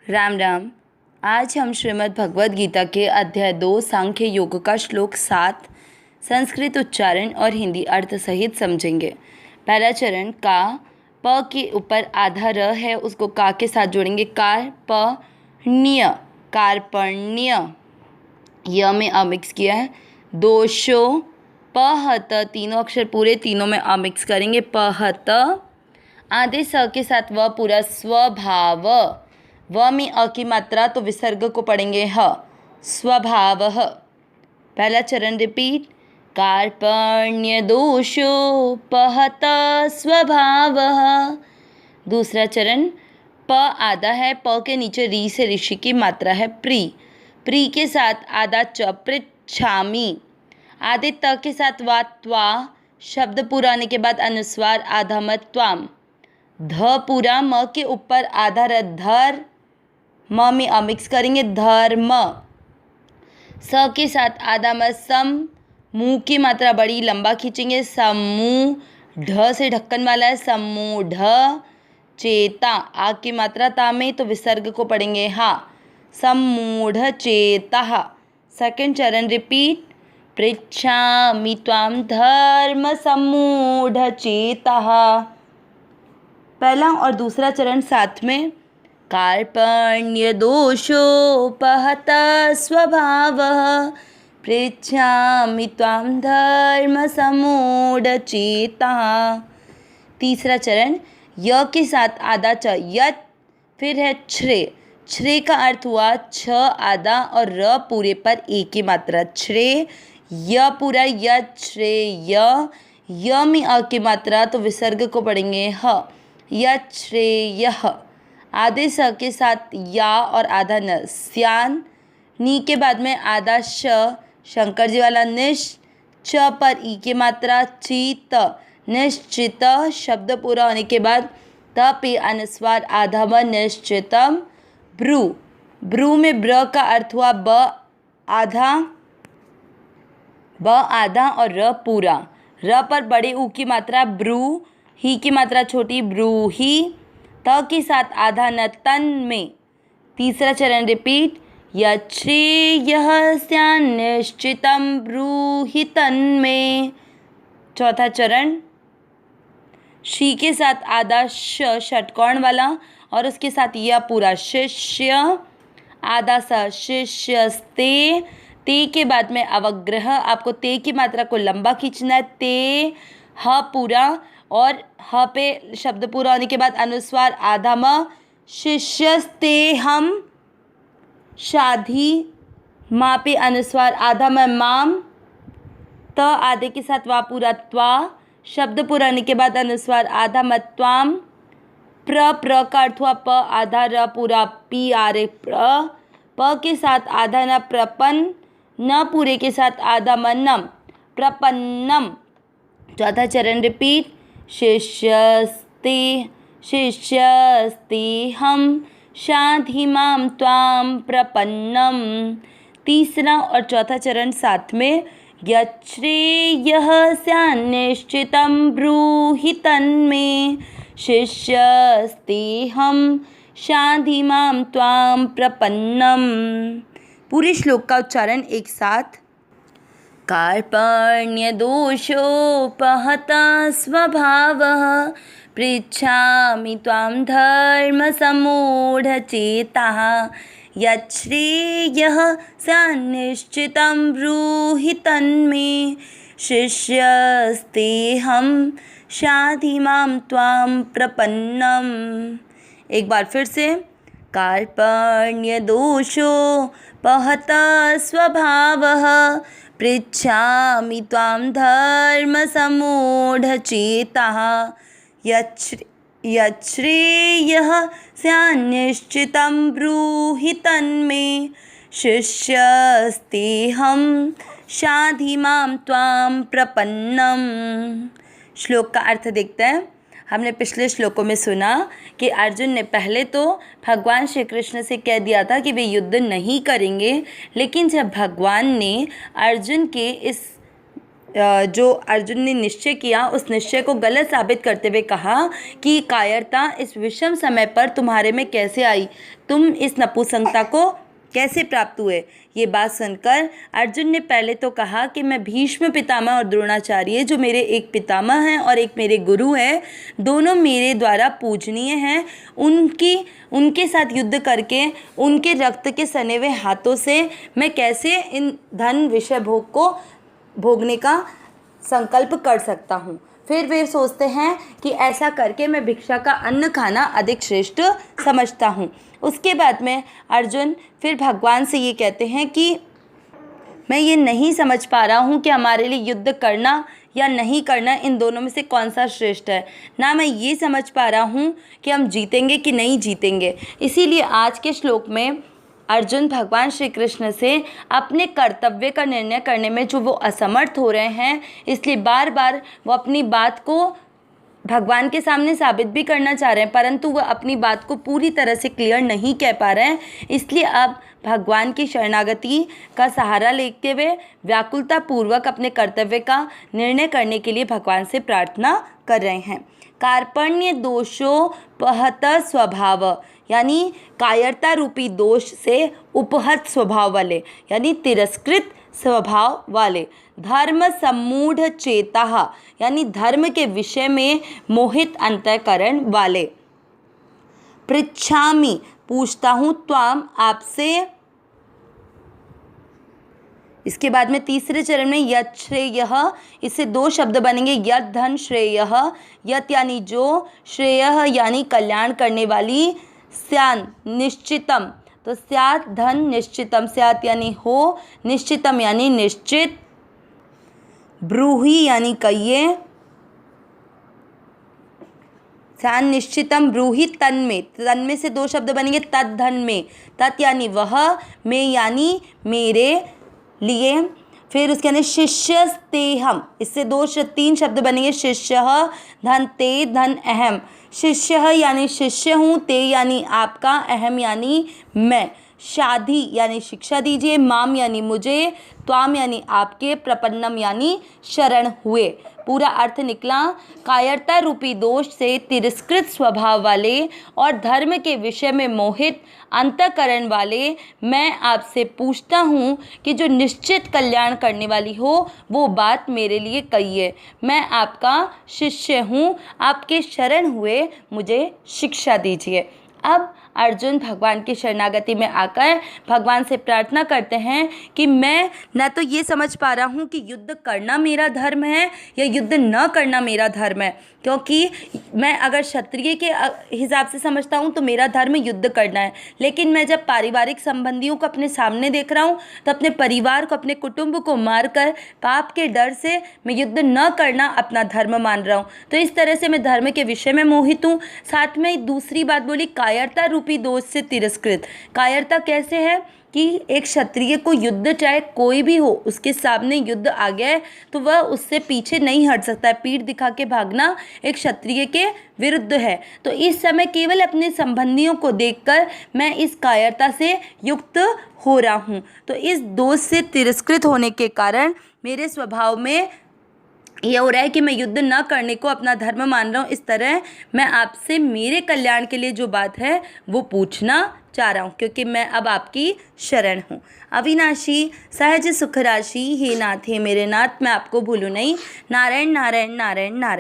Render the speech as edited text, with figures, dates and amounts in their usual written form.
राम राम। आज हम श्रीमद् भगवद गीता के अध्याय 2 सांख्य योग का श्लोक 7 संस्कृत उच्चारण और हिंदी अर्थ सहित समझेंगे। पहला चरण का प के ऊपर आधा र है, उसको का के साथ जोड़ेंगे। कार्पण्य, कार्पण्य। य में अ मिक्स किया है। दोषो, पहत, तीनों अक्षर पूरे, तीनों में अ मिक्स करेंगे। पहत। आधे स के साथ व पूरा। स्वभाव, व में अ की मात्रा तो विसर्ग को पढ़ेंगे ह। स्वभावः। पहला चरण रिपीट। कार्पण्य दोषोपहत स्वभावः। दूसरा चरण प आधा है, प के नीचे री से ऋषि की मात्रा है। प्री, प्री के साथ आधा च, पृच्छामि। आधे त के साथ वा, त्वा। शब्द पूरा आने के बाद अनुस्वार आधा म, त्वाम। ध पूरा, म के ऊपर आधा र, धर। म में अ मिक्स करेंगे। धर्म। स के साथ आधा म, सम। मुंह की मात्रा बड़ी लंबा खींचेंगे। समूह। ढ से ढक्कन वाला है। समूढ़। चेता, आ की मात्रा ता में तो विसर्ग को पढ़ेंगे हा। समूढ़ चेतः। सेकंड चरण रिपीट। पृच्छामि त्वां धर्म समूढ़ चेतः। पहला और दूसरा चरण साथ में। कार्पण्य दोषोपहत स्वभावः। पृच्छामि त्वां धर्म समूढ़ चेतः। तीसरा चरण य के साथ आधा च, यत। फिर है छ्रे। छ्रे का अर्थ हुआ छ आधा और र पूरे पर ए की मात्रा। छ्रे। य पूरा, यत श्रेय। य में अ की मात्रा तो विसर्ग को पढ़ेंगे ह। यत श्रेयः। आधे स के साथ या और आधा न, स्यान। नी के बाद में आधा श, शंकर जी वाला निश। च पर ई की मात्रा। चीत, निश्चित। शब्द पूरा होने के बाद त पे अनुस्वार आधा व, निश्चितम। ब्रू, ब्रू में ब्र का अर्थ हुआ ब आधा, ब आधा और र पूरा। र पर बड़े ऊ की मात्रा ब्रू, ही की मात्रा छोटी, ब्रूही। त के साथ आधा न, तन में। तीसरा चरण रिपीट। यच्छ्रेयः स्यान्निश्चितं ब्रूहि तन्मे। चौथा चरण शी के साथ आधा श, षटकोण वाला और उसके साथ यह पूरा। शिष्य, आधा सा, शिष्यस्ते। ते के बाद में अवग्रह, आपको ते की मात्रा को लंबा खींचना है। ते, ह पूरा और ह पे शब्द पूरा होने के बाद अनुस्वार आधा म। शिष्यस्ते हम। शाधी, माँ पे अनुस्वार आधा म, माम। त आधे के साथ वा पूरा, त्वा। शब्द पूरा होने के बाद अनुस्वार आधा म, त्वाम। प्र का अर्थ हुआ प आधा र पूरा, पी आरे प्र। प के साथ आधा न, प्रपन। न पूरे के साथ आधा म, नम। प्रपन्नम। चौथा चरण रिपीट। शिष्यस्ते, शिष्यस्ते हम। शाधि माम त्वाम प्रपन्नम। तीसरा और चौथा चरण साथ में। यच्छ्रेयः स्यान्निश्चितं ब्रूहि तन्मे। शिष्यस्ते हम। शाधि माम त्वाम प्रपन्नम। पूरे श्लोक का उच्चारण एक साथ। कार्पण्य दोषोपहत स्वभावः। पृच्छामि त्वां धर्म समूढ़ चेतः। यच्छ्रेयः स्यान्निश्चितं ब्रूहि तन्मे। शिष्यस्ते हम। शाधि माम त्वां प्रपन्नम। एक बार फिर से। कार्पण्य दोषोपहत स्वभावः। पृच्छामि त्वां धर्म समूढ़ चेतः। यच्छ्रेयः स्यान्निश्चितं ब्रूहि तन्मे। शिष्यस्ते हम। शाधि माम त्वां प्रपन्नम। श्लोक का अर्थ देखते हैं। हमने पिछले श्लोकों में सुना कि अर्जुन ने पहले तो भगवान श्री कृष्ण से कह दिया था कि वे युद्ध नहीं करेंगे, लेकिन जब भगवान ने अर्जुन के इस जो अर्जुन ने निश्चय किया उस निश्चय को गलत साबित करते हुए कहा कि कायरता इस विषम समय पर तुम्हारे में कैसे आई, तुम इस नपुंसकता को कैसे प्राप्त हुए। ये बात सुनकर अर्जुन ने पहले तो कहा कि मैं भीष्म पितामह और द्रोणाचार्य जो मेरे एक पितामह हैं और एक मेरे गुरु हैं, दोनों मेरे द्वारा पूजनीय हैं, उनके साथ युद्ध करके उनके रक्त के सने हुए हाथों से मैं कैसे इन धन विषय भोग को भोगने का संकल्प कर सकता हूँ। फिर वे सोचते हैं कि ऐसा करके मैं भिक्षा का अन्न खाना अधिक श्रेष्ठ समझता हूँ। उसके बाद में अर्जुन फिर भगवान से ये कहते हैं कि मैं ये नहीं समझ पा रहा हूँ कि हमारे लिए युद्ध करना या नहीं करना, इन दोनों में से कौन सा श्रेष्ठ है। ना मैं ये समझ पा रहा हूँ कि हम जीतेंगे कि नहीं जीतेंगे। इसीलिए आज के श्लोक में अर्जुन भगवान श्री कृष्ण से अपने कर्तव्य का निर्णय करने में जो वो असमर्थ हो रहे हैं, इसलिए बार बार वो अपनी बात को भगवान के सामने साबित भी करना चाह रहे हैं, परंतु वह अपनी बात को पूरी तरह से क्लियर नहीं कह पा रहे हैं। इसलिए अब भगवान की शरणागति का सहारा लेते हुए व्याकुलता पूर्वक अपने कर्तव्य का निर्णय करने के लिए भगवान से प्रार्थना कर रहे हैं। कार्पण्य दोषोपहत स्वभाव, यानी कायरता रूपी दोष से उपहत स्वभाव वाले, यानी तिरस्कृत स्वभाव वाले। धर्म सम्मूढ़ चेता, यानी धर्म के विषय में मोहित अंतःकरण वाले। पृच्छामि, पूछता हूँ, त्वाम, आपसे। इसके बाद में तीसरे चरण में यत् श्रेयः, इससे दो शब्द बनेंगे, यत् धन श्रेयः, यत् यानी जो, श्रेयः यानी कल्याण करने वाली, स्यान् निश्चितम, तो स्यात् धन निश्चितम, स्यात् यानी हो, निश्चितम यानी निश्चित, ब्रूहि यानी कहिए, स्यान् निश्चितम ब्रूहि तन्मे, तन्मे से दो शब्द बनेंगे, तत् धन में, तत् यानी वह, में यानी मेरे लिए। फिर उसके अंदर शिष्यस्तेहम, इससे तीन शब्द बनेंगे, शिष्यः धन ते धन अहम, शिष्यः यानी शिष्य हूँ, ते यानी आपका, अहम यानी मैं। शाधि यानी शिक्षा दीजिए, माम यानी मुझे, त्वाम यानी आपके, प्रपन्नम यानी शरण हुए। पूरा अर्थ निकला, कायरता रूपी दोष से तिरस्कृत स्वभाव वाले और धर्म के विषय में मोहित अंतःकरण वाले मैं आपसे पूछता हूँ कि जो निश्चित कल्याण करने वाली हो वो बात मेरे लिए कहिए। मैं आपका शिष्य हूँ, आपके शरण हुए मुझे शिक्षा दीजिए। अब अर्जुन भगवान की शरणागति में आकर भगवान से प्रार्थना करते हैं कि मैं न तो ये समझ पा रहा हूँ कि युद्ध करना मेरा धर्म है या युद्ध न करना मेरा धर्म है, क्योंकि मैं अगर क्षत्रिय के हिसाब से समझता हूँ तो मेरा धर्म युद्ध करना है, लेकिन मैं जब पारिवारिक संबंधियों को अपने सामने देख रहा हूँ तो अपने परिवार को, अपने कुटुंब को मारकर पाप के डर से मैं युद्ध न करना अपना धर्म मान रहा हूँ। तो इस तरह से मैं धर्म के विषय में मोहित हूँ। साथ में दूसरी बात बोली, कायरता रूपी दोष से तिरस्कृत। कायरता कैसे है कि एक क्षत्रिय को युद्ध चाहे कोई भी हो, उसके सामने युद्ध आ गया है तो वह उससे पीछे नहीं हट सकता है। पीठ दिखा के भागना एक क्षत्रिय के विरुद्ध है। तो इस समय केवल अपने संबंधियों को देखकर मैं इस कायरता से युक्त हो रहा हूँ। तो इस दोष से तिरस्कृत होने के कारण मेरे स्वभाव में यह हो रहा है कि मैं युद्ध न करने को अपना धर्म मान रहा हूँ। इस तरह मैं आपसे मेरे कल्याण के लिए जो बात है वो पूछना चाह रहा हूँ, क्योंकि मैं अब आपकी शरण हूँ। अविनाशी सहज सुख राशि, हे नाथ हे मेरे नाथ, मैं आपको भूलूँ नहीं। नारायण नारायण नारायण नारायण।